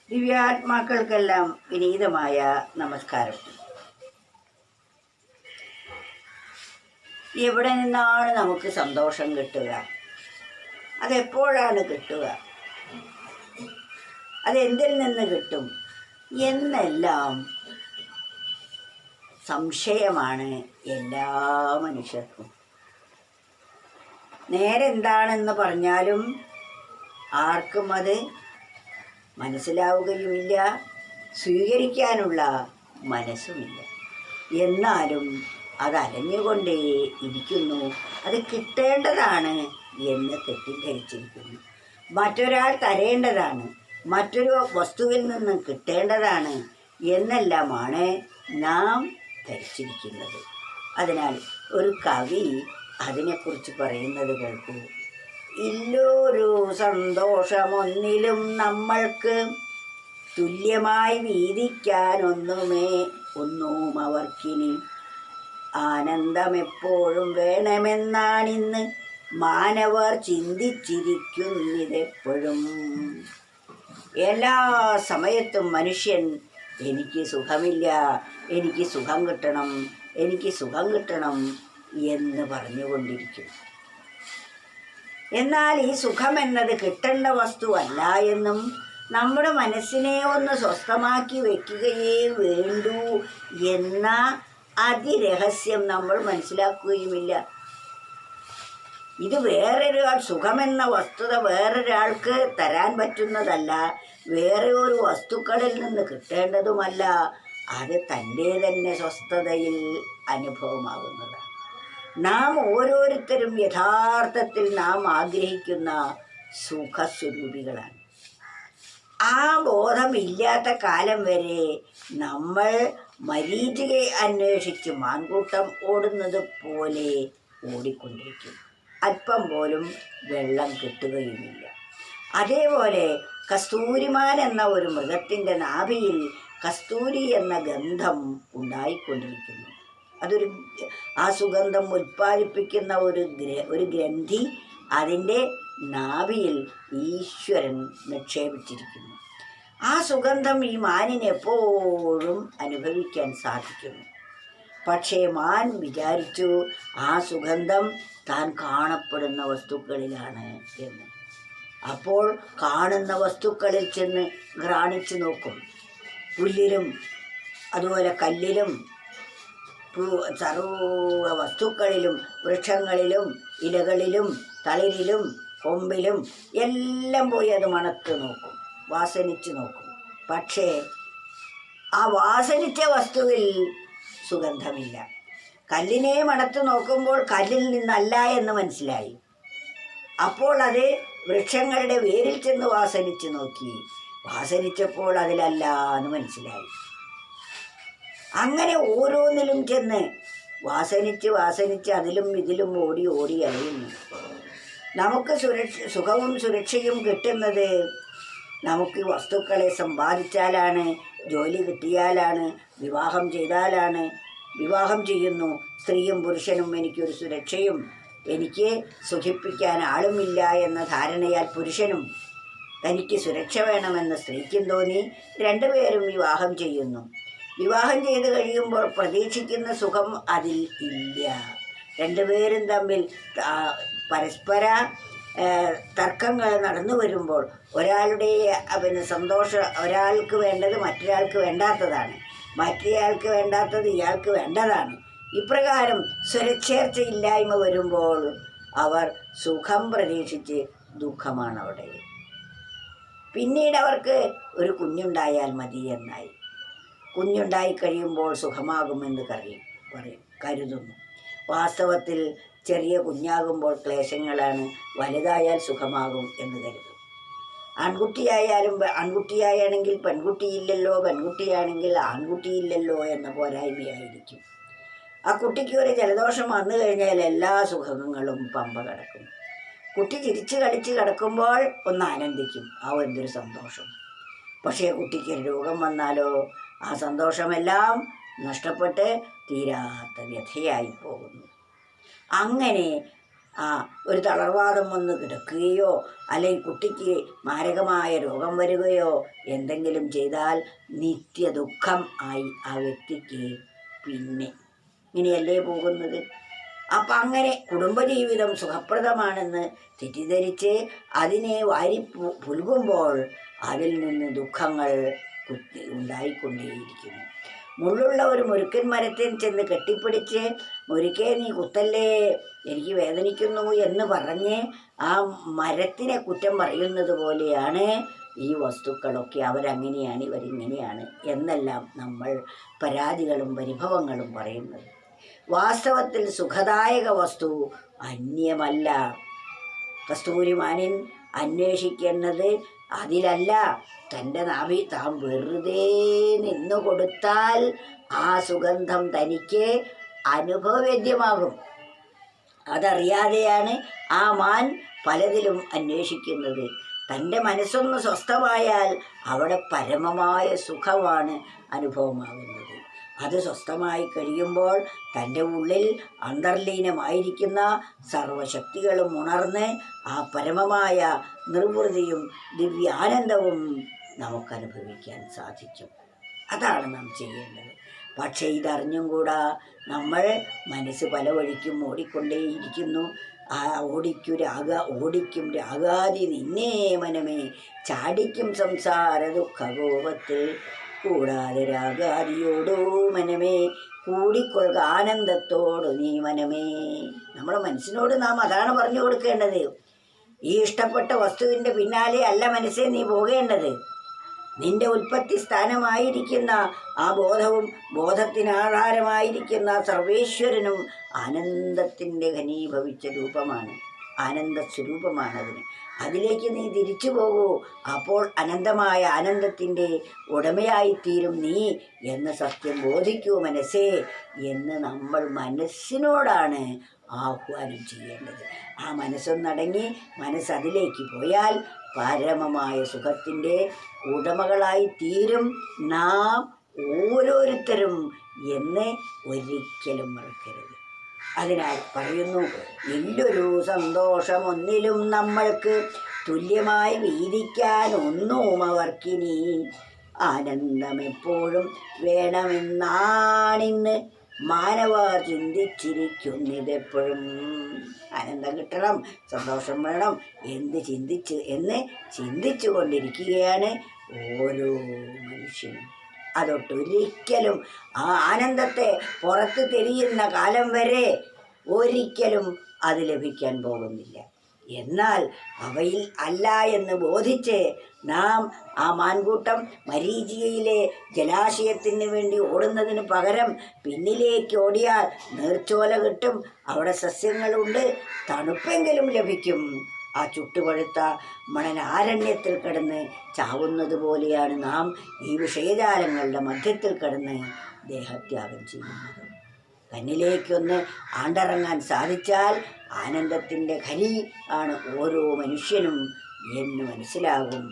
ദിവ്യാത്മാക്കൾക്കെല്ലാം വിനീതമായ നമസ്കാരം. എവിടെ നിന്നാണ് നമുക്ക് സന്തോഷം കിട്ടുക? അതെപ്പോഴാണ് കിട്ടുക? അതെന്തിൽ നിന്ന് കിട്ടും എന്നെല്ലാം സംശയമാണ് എല്ലാ മനുഷ്യർക്കും. നേരെന്താണെന്ന് പറഞ്ഞാലും ആർക്കും അത് മനസ്സിലാവുകയുമില്ല, സ്വീകരിക്കാനുള്ള മനസ്സുമില്ല. എന്നാലും അത് അലഞ്ഞുകൊണ്ടേ ഇരിക്കുന്നു. അത് കിട്ടേണ്ടതാണ് എന്ന് തെറ്റിദ്ധരിച്ചിരിക്കുന്നു. മറ്റൊരാൾ തരേണ്ടതാണ്, മറ്റൊരു വസ്തുവിൽ നിന്നും കിട്ടേണ്ടതാണ് എന്നെല്ലാമാണ് നാം ധരിച്ചിരിക്കുന്നത്. അതിനാൽ ഒരു കവി അതിനെക്കുറിച്ച് പറയുന്നത് കേൾക്കൂ. ഇല്ലൊരു സന്തോഷമൊന്നിലും നമ്മൾക്ക് തുല്യമായി ഒന്നും അവർക്കിനി. ആനന്ദമെപ്പോഴും വേണമെന്നാണിന്ന് മാനവർ ചിന്തിച്ചിരിക്കുന്നിതെപ്പോഴും. എല്ലാ സമയത്തും മനുഷ്യൻ എനിക്ക് സുഖമില്ല, എനിക്ക് സുഖം കിട്ടണം, എനിക്ക് സുഖം കിട്ടണം എന്ന് പറഞ്ഞുകൊണ്ടിരിക്കും. എന്നാൽ ഈ സുഖം എന്നത് കിട്ടേണ്ട വസ്തുവല്ല എന്നും നമ്മുടെ മനസ്സിനെ ഒന്ന് സ്വസ്ഥമാക്കി വയ്ക്കുകയേ വേണ്ടൂ എന്ന അതിരഹസ്യം നമ്മൾ മനസ്സിലാക്കുകയുമില്ല. ഇത് വേറൊരാൾ, സുഖമെന്ന വസ്തുത വേറൊരാൾക്ക് തരാൻ പറ്റുന്നതല്ല, വേറെ ഒരു വസ്തുക്കളിൽ നിന്ന് കിട്ടേണ്ടതുമല്ല. അത് തൻ്റെ തന്നെ സ്വസ്ഥതയിൽ അനുഭവമാകുന്നതാണ്. നാം ഓരോരുത്തരും യഥാർത്ഥത്തിൽ നാം ആഗ്രഹിക്കുന്ന സുഖസ്വരൂപികളാണ്. ആ ബോധമില്ലാത്ത കാലം വരെ നമ്മൾ മരീചികയെ അന്വേഷിച്ച് മാൻകൂട്ടം ഓടുന്നത് പോലെ ഓടിക്കൊണ്ടിരിക്കും. അല്പം പോലും വെള്ളം കിട്ടുകയുമില്ല. അതേപോലെ കസ്തൂരിമാൻ എന്ന ഒരു മൃഗത്തിൻ്റെ നാഭിയിൽ കസ്തൂരി എന്ന ഗന്ധം ഉണ്ടായിക്കൊണ്ടിരിക്കുന്നു. ആ സുഗന്ധം ഉൽപ്പാദിപ്പിക്കുന്ന ഒരു ഗ്രന്ഥി അതിൻ്റെ നാഭിയിൽ ഈശ്വരൻ നിക്ഷേപിച്ചിരിക്കുന്നു. ആ സുഗന്ധം ഈ മാനിന് എപ്പോഴും അനുഭവിക്കാൻ സാധിക്കുന്നു. പക്ഷേ മാൻ വിചാരിച്ചു ആ സുഗന്ധം താൻ കാണപ്പെടുന്ന വസ്തുക്കളിലാണ് എന്ന്. അപ്പോൾ കാണുന്ന വസ്തുക്കളിൽ ചെന്ന് ഘ്രാണിച്ചു നോക്കും. പുല്ലിലും അതുപോലെ കല്ലിലും സർവ വസ്തുക്കളിലും, വൃക്ഷങ്ങളിലും, ഇലകളിലും, തളിരിലും, കൊമ്പിലും എല്ലാം പോയി അത് മണത്ത് നോക്കും, വാസനിച്ച് നോക്കും. പക്ഷേ ആ വാസനിച്ച വസ്തുവിൽ സുഗന്ധമില്ല. കല്ലിനെ മണത്ത് നോക്കുമ്പോൾ കല്ലിൽ നിന്നല്ല എന്ന് മനസ്സിലായി. അപ്പോൾ അത് വൃക്ഷങ്ങളുടെ വേരിൽ ചെന്ന് വാസനിച്ച് നോക്കി, വാസനിച്ചപ്പോൾ അതിലല്ല എന്ന് മനസ്സിലായി. അങ്ങനെ ഓരോന്നിലും ചെന്ന് വാസനിച്ച് അതിലും ഇതിലും ഓടി അലയുന്നു. നമുക്ക് സുഖവും സുരക്ഷയും കിട്ടുന്നത് നമുക്ക് വസ്തുക്കളെ സമ്പാദിച്ചാലാണ്, ജോലി കിട്ടിയാലാണ്, വിവാഹം ചെയ്താലാണ്. വിവാഹം ചെയ്യുന്നു, സ്ത്രീയും പുരുഷനും എനിക്കൊരു സുരക്ഷയും എനിക്ക് സുഖിപ്പിക്കാൻ ആളുമില്ല എന്ന ധാരണയാൽ പുരുഷനും തനിക്ക് സുരക്ഷ വേണമെന്ന് സ്ത്രീക്കും തോന്നി. രണ്ടുപേരും വിവാഹം ചെയ്യുന്നു. വിവാഹം ചെയ്ത് കഴിയുമ്പോൾ പ്രതീക്ഷിക്കുന്ന സുഖം അതിൽ ഇല്ല. രണ്ടുപേരും തമ്മിൽ പരസ്പര തർക്കങ്ങൾ നടന്നു വരുമ്പോൾ ഒരാൾക്ക് വേണ്ടത് മറ്റൊരാൾക്ക് വേണ്ടാത്തതാണ്, മറ്റേയാൾക്ക് വേണ്ടാത്തത് ഇയാൾക്ക് വേണ്ടതാണ്. ഇപ്രകാരം സ്വരച്ചേർച്ചയില്ലായ്മ വരുമ്പോൾ അവർ സുഖം പ്രതീക്ഷിച്ച് ദുഃഖമാണ് അവിടെ. പിന്നീട് അവർക്ക് ഒരു കുഞ്ഞുണ്ടായാൽ മതി എന്നായി. കുഞ്ഞുണ്ടായി കഴിയുമ്പോൾ സുഖമാകുമെന്ന് കരുതുന്നു. വാസ്തവത്തിൽ ചെറിയ കുഞ്ഞാകുമ്പോൾ ക്ലേശങ്ങളാണ്, വലുതായാൽ സുഖമാകും എന്ന് കരുതും. ആൺകുട്ടിയായാണെങ്കിൽ പെൺകുട്ടിയില്ലല്ലോ, പെൺകുട്ടിയാണെങ്കിൽ ആൺകുട്ടിയില്ലല്ലോ എന്ന പോരായ്മയായിരിക്കും. ആ കുട്ടിക്ക് ഒരു ജലദോഷം വന്നു കഴിഞ്ഞാൽ എല്ലാ സുഖങ്ങളും പമ്പ കിടക്കും. കുട്ടി ചിരിച്ച് കളിച്ച് കിടക്കുമ്പോൾ ഒന്ന് ആനന്ദിക്കും, എന്തൊരു സന്തോഷം. പക്ഷേ കുട്ടിക്ക് രോഗം വന്നാലോ ആ സന്തോഷമെല്ലാം നഷ്ടപ്പെട്ട് തീരാത്ത വ്യഥയായി പോകുന്നു. അങ്ങനെ ഒരു തളർവാദം വന്ന് കിടക്കുകയോ അല്ലെങ്കിൽ കുട്ടിക്ക് മാരകമായ രോഗം വരികയോ എന്തെങ്കിലും ചെയ്താൽ നിത്യ ദുഃഖം ആയി ആ വ്യക്തിക്ക് പിന്നെ ഇങ്ങനെയല്ലേ പോകുന്നത്. അപ്പം അങ്ങനെ കുടുംബജീവിതം സുഖപ്രദമാണെന്ന് തെറ്റിദ്ധരിച്ച് അതിനെ വാരി പുൽകുമ്പോൾ അതിൽ നിന്ന് ദുഃഖങ്ങൾ ഉണ്ടായിക്കൊണ്ടേയിരിക്കുന്നു. മുള്ളുള്ള ഒരു മുരുക്കൻ മരത്തിൽ ചെന്ന് കെട്ടിപ്പിടിച്ച് മുരുക്കേ നീ കുത്തല്ലേ എനിക്ക് വേദനിക്കുന്നു എന്ന് പറഞ്ഞ് ആ മരത്തിനെ കുറ്റം പറയുന്നത് പോലെയാണ് ഈ വസ്തുക്കളൊക്കെ. അവരങ്ങനെയാണ് ഇവരിങ്ങനെയാണ് എന്നെല്ലാം നമ്മൾ പരാതികളും പരിഭവങ്ങളും പറയുന്നത്. വാസ്തവത്തിൽ സുഖദായക വസ്തു അന്യമല്ല. കസ്തൂരിമാനിൻ അന്വേഷിക്കുന്നത് അതിലല്ല. തൻ്റെ നാഭി താൻ വെറുതെ നിന്നു കൊടുത്താൽ ആ സുഗന്ധം തനിക്ക് അനുഭവവേദ്യമാകും. അതറിയാതെയാണ് ആ മാൻ പലതിലും അന്വേഷിക്കുന്നത്. തൻ്റെ മനസ്സൊന്ന് സ്വസ്ഥമായാൽ അവിടെ പരമമായ സുഖമാണ് അനുഭവമാകുന്നത്. അത് സ്വസ്ഥമായി കഴിയുമ്പോൾ തൻ്റെ ഉള്ളിൽ അന്തർലീനമായിരിക്കുന്ന സർവശക്തികളും ഉണർന്ന് ആ പരമമായ നിർവൃതിയും ദിവ്യാനന്ദവും നമുക്കനുഭവിക്കാൻ സാധിക്കും. അതാണ് നാം ചെയ്യേണ്ടത്. പക്ഷേ ഇതറിഞ്ഞും കൂടാ നമ്മൾ മനസ്സ് പല വഴിക്കും ഓടിക്കൊണ്ടേയിരിക്കുന്നു. ഓടിക്കും രാഗാതി നിന്നേ മനമേ ചാടിക്കും സംസാര ദുഃഖകോപത്തിൽ കൂടാതെ രാഗാദിയോടോ മനമേ കൂടിക്കൊള്ളുക ആനന്ദത്തോടു നീ മനമേ. നമ്മുടെ മനസ്സിനോട് നാം അതാണ് പറഞ്ഞു കൊടുക്കേണ്ടത്. ഈ ഇഷ്ടപ്പെട്ട വസ്തുവിൻ്റെ പിന്നാലെ അല്ല മനസ്സേ നീ പോകേണ്ടത്. നിന്റെ ഉൽപ്പത്തി സ്ഥാനമായിരിക്കുന്ന ആ ബോധവും ബോധത്തിനാധാരമായിരിക്കുന്ന സർവേശ്വരനും ആനന്ദത്തിൻ്റെ ഘനീഭവിച്ച രൂപമാണ്, ആനന്ദസ്വരൂപമാണതിന്. അതിലേക്ക് നീ തിരിച്ചു പോകൂ. അപ്പോൾ അനന്തമായ ആനന്ദത്തിൻ്റെ ഉടമയായിത്തീരും നീ എന്ന സത്യം ബോധിക്കൂ മനസ്സേ എന്ന് നമ്മൾ മനസ്സിനോടാണ് ആഹ്വാനം ചെയ്യേണ്ടത്. ആ മനസ്സൊന്നടങ്ങി മനസ്സതിലേക്ക് പോയാൽ പരമമായ സുഖത്തിൻ്റെ ഉടമകളായി തീരും നാം ഓരോരുത്തരും എന്ന് ഒരിക്കലും മറക്കരുത്. അതിനാൽ പറയുന്നു, ഇല്ലൊരു സന്തോഷമൊന്നിലും നമ്മൾക്ക് തുല്യമായി വീതിക്കാൻ ഒന്നും അവർക്കിനി ആനന്ദമെപ്പോഴും വേണമെന്നാണിന്ന് മാനവർ ചിന്തിച്ചിരിക്കുന്നിതെപ്പോഴും. ആനന്ദം കിട്ടണം, സന്തോഷം വേണം എന്ന് ചിന്തിച്ചു കൊണ്ടിരിക്കുകയാണ് ഓരോ മനുഷ്യനും. അതൊട്ടൊരിക്കലും ആ ആനന്ദത്തെ പുറത്ത് തെളിയുന്ന കാലം വരെ ഒരിക്കലും അത് ലഭിക്കാൻ പോകുന്നില്ല. എന്നാൽ അവയിൽ അല്ല എന്ന് ബോധിച്ച് നാം ആ മാൻകൂട്ടം മരീചികയിലെ ജലാശയത്തിന് വേണ്ടി ഓടുന്നതിന് പകരം പിന്നിലേക്ക് ഓടിയാൽ നീർച്ചോല കിട്ടും, അവിടെ സസ്യങ്ങളുണ്ട്, തണുപ്പെങ്കിലും ലഭിക്കും. ആ ചുട്ടുപഴുത്ത മണലാരണ്യത്തിൽ കിടന്ന് ചാവുന്നത് പോലെയാണ് നാം ഈ വിഷയജാലങ്ങളുടെ മധ്യത്തിൽ കിടന്ന് ദേഹത്യാഗം ചെയ്യുന്നത്. തന്നിലേക്കൊന്ന് ആണ്ടിറങ്ങാൻ സാധിച്ചാൽ ആനന്ദത്തിൻ്റെ ഖനി ആണ് ഓരോ മനുഷ്യനും എന്ന് മനസ്സിലാകും.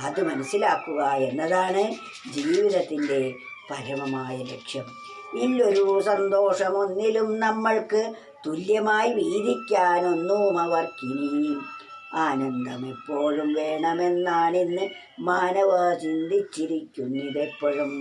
അത് മനസ്സിലാക്കുക എന്നതാണ് ജീവിതത്തിൻ്റെ പരമമായ ലക്ഷ്യം. ഇല്ലൊരു സന്തോഷമൊന്നിലും നമ്മൾക്ക് തുല്യമായി വീതിക്കാനൊന്നും അവർക്കിനിയും ആനന്ദമെപ്പോഴും വേണമെന്നാണിന്ന് മാനവ ചിന്തിച്ചിരിക്കുന്നിതെപ്പോഴും.